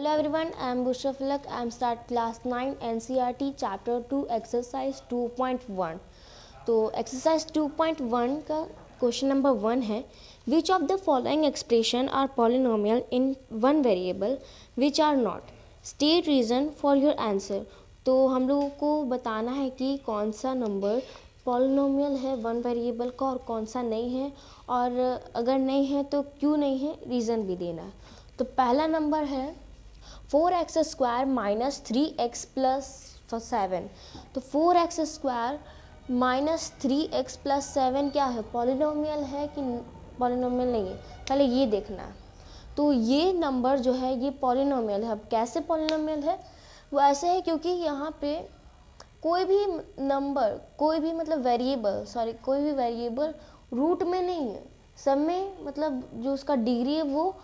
Hello everyone, I am Bushra Falak. I am start class 9 NCERT chapter 2 exercise 2.1. तो exercise 2.1 का question number 1 है which of the following expression are polynomial in one variable which are not. State reason for your answer. तो हम लोगों को बताना है कि कौन सा नंबर पॉलिनोमियल है वन वेरिएबल का और कौन सा नहीं है, और अगर नहीं है तो क्यों नहीं है, रीज़न भी देना है। तो पहला नंबर है 4x square minus 3x plus 7। तो 4x square minus 3x plus 7 क्या है, पॉलिनोमियल है कि पॉलिनोमियल नहीं है, पहले ये देखना है। तो ये नंबर जो है ये पॉलिनोमियल है। अब कैसे पॉलिनोमियल है, वो ऐसे है क्योंकि यहाँ पे कोई भी नंबर, कोई भी मतलब कोई भी वेरिएबल रूट में नहीं है, सब में मतलब जो उसका डिग्री है वो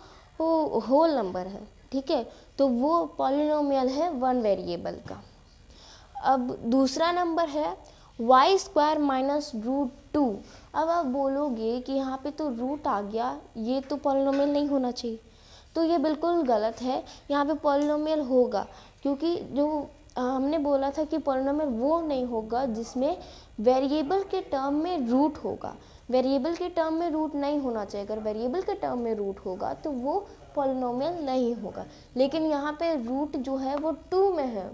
होल नंबर है, ठीक है। तो वो पॉलिनोमियल है वन वेरिएबल का। अब दूसरा नंबर है वाई स्क्वायर माइनस रूट 2। अब आप बोलोगे कि यहाँ पे तो रूट आ गया, ये तो पॉलिनोमियल नहीं होना चाहिए। तो ये बिल्कुल गलत है, यहाँ पे पॉलिनोमियल होगा, क्योंकि जो हमने बोला था कि पॉलिनोमियल वो नहीं होगा जिसमें वेरिएबल के टर्म में रूट होगा। वेरिएबल के टर्म में रूट नहीं होना चाहिए। अगर वेरिएबल के टर्म में रूट होगा तो वो पॉलिनोमियल नहीं होगा। लेकिन यहाँ पे रूट जो है वो 2 में है,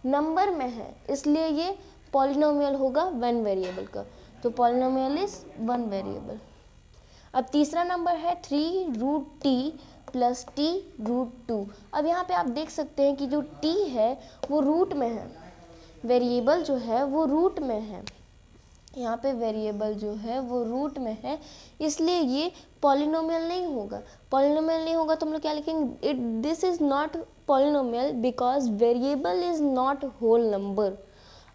नंबर में है, इसलिए ये पॉलिनोमियल होगा वन वेरिएबल का। तो पॉलिनोमियल इज वन वेरिएबल। अब तीसरा नंबर है 3 root T plus T root 2। अब यहाँ पे आप देख सकते हैं कि जो टी है वो रूट में है, वेरिएबल जो है वो रूट में है, यहाँ पे वेरिएबल जो है वो रूट में है, इसलिए ये पॉलिनोमियल नहीं होगा। पॉलिनोमियल नहीं होगा तो हम लोग क्या लिखेंगे, this is not polynomial because variable is not whole number.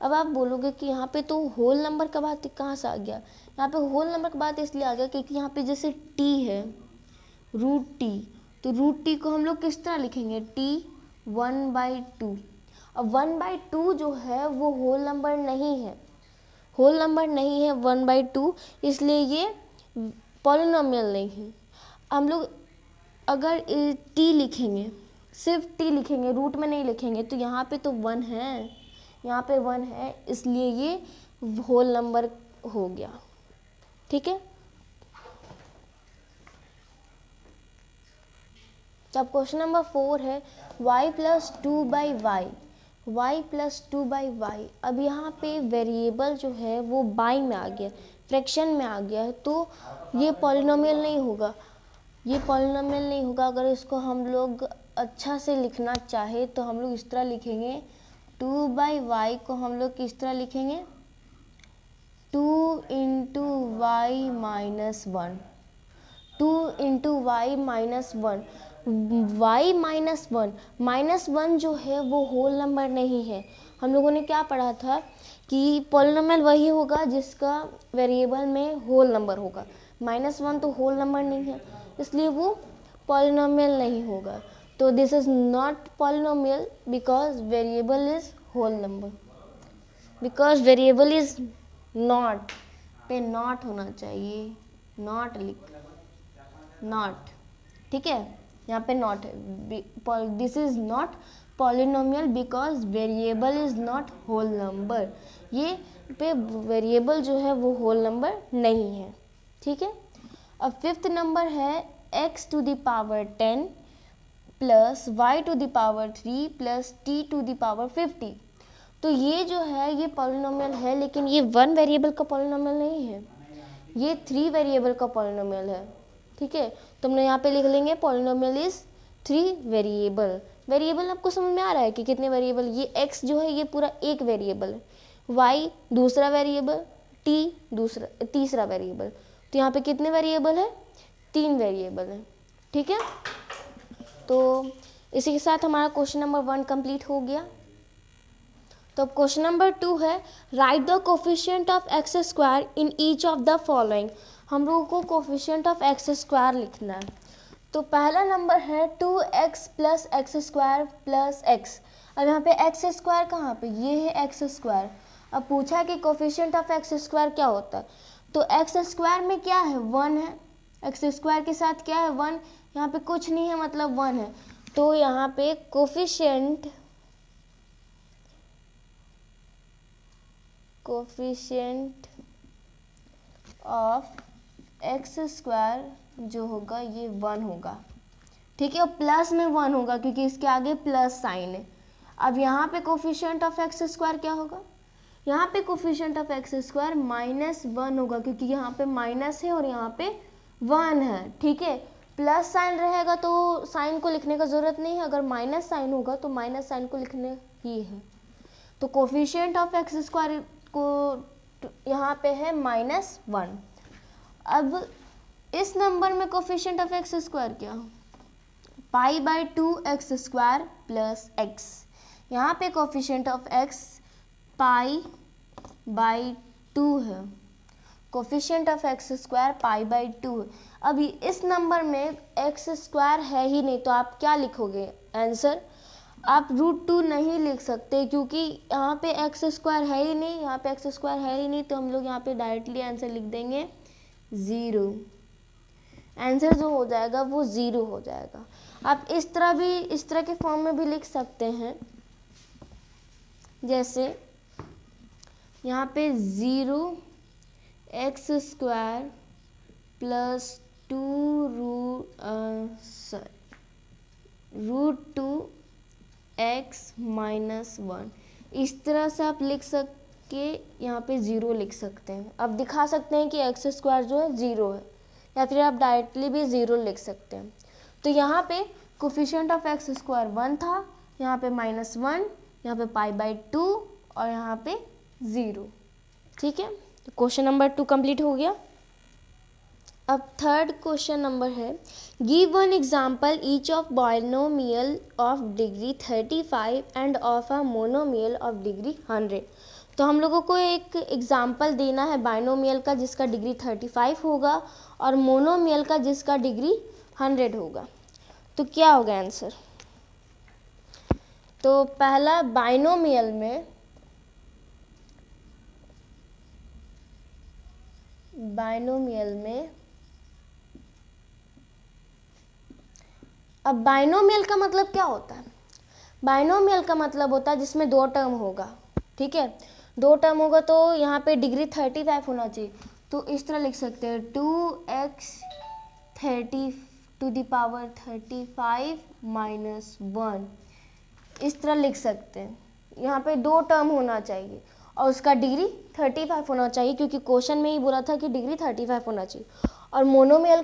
अब आप बोलोगे कि यहाँ पे तो होल नंबर का बात कहाँ से आ गया, यहाँ पे होल नंबर का बात इसलिए आ गया क्योंकि यहाँ पे जैसे टी है रूट टी, तो रूट टी को हम लोग किस तरह लिखेंगे, टी 1/2। अब 1/2 जो है वो होल नंबर नहीं है, होल नंबर नहीं है 1/2, इसलिए ये पॉलिनोमियल नहीं है। हम लोग अगर टी लिखेंगे, सिर्फ टी लिखेंगे, रूट में नहीं लिखेंगे, तो यहाँ पे तो 1 है, यहाँ पे 1 है, इसलिए ये होल नंबर हो गया, ठीक है। तब क्वेश्चन नंबर 4 है y plus 2/y, y plus 2/y। अब यहाँ पे वेरिएबल जो है वो बाई में आ गया, फ्रैक्शन में आ गया है, तो ये पॉलिनोमियल नहीं होगा, ये पॉलिनोमियल नहीं होगा। अगर इसको हम लोग अच्छा से लिखना चाहे तो हम लोग इस तरह लिखेंगे, 2/y को हम लोग किस तरह लिखेंगे, 2 into y minus 1, 2 into y minus 1। y minus 1 जो है वो होल नंबर नहीं है। हम लोगों ने क्या पढ़ा था कि पॉलिनोमियल वही होगा जिसका वेरिएबल में होल नंबर होगा। -1 तो होल नंबर नहीं है, इसलिए वो पॉलिनोमियल नहीं होगा। तो this is not polynomial because variable is whole number, because variable is not, पे नॉट होना चाहिए, नॉट नॉट, ठीक है, यहाँ पे नॉट है। This is not polynomial because variable is not whole number. ये पे वेरिएबल जो है वो होल नंबर नहीं है, ठीक है। अब फिफ्थ नंबर है x to the power 10 plus y to the power 3 plus t to the power 50। तो ये जो है ये पॉलिनोमियल है, लेकिन ये वन वेरिएबल का पॉलिनोमियल नहीं है, ये 3 वेरिएबल का पॉलिनोमियल है, ठीक है। तो हमने यहाँ पे लिख लेंगे पॉलिनोमियल इज 3 वेरिएबल। वेरिएबल आपको समझ में आ रहा है कि कितने वेरिएबल, ये x जो है ये पूरा एक वेरिएबल है, y दूसरा वेरिएबल, t तीसरा वेरिएबल। तो यहाँ पे कितने वेरिएबल है, 3 वेरिएबल है, ठीक है। तो इसी के साथ हमारा क्वेश्चन नंबर 1 कंप्लीट हो गया। तो क्वेश्चन नंबर 2 है right the coefficient of x square in each of the following. हम लोगों को कोफिशिएंट ऑफ एक्स स्क्वायर लिखना है। तो पहला नंबर है 2x plus x square plus x. अब यहाँ पे एक्स स्क्वायर कहाँ पे, ये है एक्स स्क्वायर। अब पूछा है कि कोफिशिएंट ऑफ एक्स स्क्वायर क्या होता है, तो एक्स स्क्वायर में क्या है, 1 है, एक्स स्क्वायर के साथ क्या है 1, यहाँ पे कुछ नहीं है मतलब 1 है। तो यहाँ पे कोफिशिएंट ऑफ एक्स स्क्वायर जो होगा ये 1 होगा, ठीक है। और प्लस में 1 होगा क्योंकि इसके आगे प्लस साइन है। अब यहाँ पे कोफिशिएंट ऑफ एक्स स्क्वायर क्या होगा, यहाँ पे कोफिशिएंट ऑफ एक्स स्क्वायर -1 होगा क्योंकि यहाँ पे माइनस है और यहाँ पे 1 है, ठीक है। प्लस साइन रहेगा तो साइन को लिखने का ज़रूरत नहीं है, अगर माइनस साइन होगा तो माइनस साइन को लिखने ही है। तो कोफिशिएंट ऑफ एक्स स्क्वायर को यहाँ पे है -1। अब इस नंबर में कोफिशिएंट ऑफ एक्स स्क्वायर क्या हो, π/2 x² प्लस x। यहाँ पे कोफिशिएंट ऑफ x π/2 है, कोफिशिएंट ऑफ x² π/2 है। अभी इस नंबर में x² है ही नहीं तो आप क्या लिखोगे आंसर, आप √2 नहीं लिख सकते क्योंकि यहाँ पे x² है ही नहीं, यहाँ पे x² है ही नहीं, तो हम लोग यहाँ पे डायरेक्टली आंसर लिख देंगे 0। आंसर जो हो जाएगा वो 0 हो जाएगा। आप इस तरह के फॉर्म में भी लिख सकते हैं, जैसे यहाँ पे 0x² प्लस 2√2x-1, इस तरह से आप लिख के यहाँ पे 0 लिख सकते हैं। अब दिखा सकते हैं कि x² जो है 0 है, या फिर आप डायरेक्टली भी 0 लिख सकते हैं। तो यहाँ पे कोफिशिएंट ऑफ x² 1 था, यहाँ पे -1, यहाँ पे π/2 और यहाँ पे 0, ठीक है। तो क्वेश्चन नंबर 2 कंप्लीट हो गया। अब थर्ड क्वेश्चन नंबर है, give one example each of binomial of degree 35 end of a monomial of degree 100। तो हम लोगों को एक एग्जाम्पल देना है बाइनोमियल का जिसका डिग्री 35 होगा और मोनोमियल का जिसका डिग्री 100 होगा। तो क्या होगा आंसर, तो पहला बाइनोमियल में अब बाइनोमियल का मतलब क्या होता है, बाइनोमियल का मतलब होता है जिसमें 2 टर्म होगा, ठीक है। 2 टर्म होगा तो यहाँ पे डिग्री 35 होना चाहिए, तो इस तरह लिख सकते हैं 2x 35 -1, इस तरह लिख सकते हैं। यहाँ पे 2 टर्म होना चाहिए और उसका डिग्री 35 होना चाहिए क्योंकि क्वेश्चन में ही बोला था कि डिग्री 35 होना चाहिए। और मोनोमियल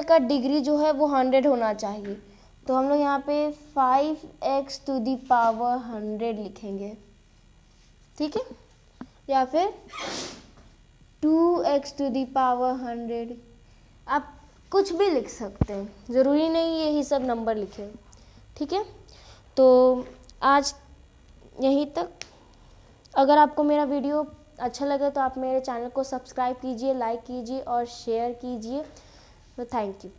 का डिग्री जो है वो 100 होना चाहिए, तो हम लोग यहाँ पे 5x⁻100 लिखेंगे, ठीक है, या फिर 2x⁻100, आप कुछ भी लिख सकते हैं, ज़रूरी नहीं यही सब नंबर लिखें, ठीक है। तो आज यहीं तक। अगर आपको मेरा वीडियो अच्छा लगे तो आप मेरे चैनल को सब्सक्राइब कीजिए, लाइक कीजिए और शेयर कीजिए। तो थैंक यू।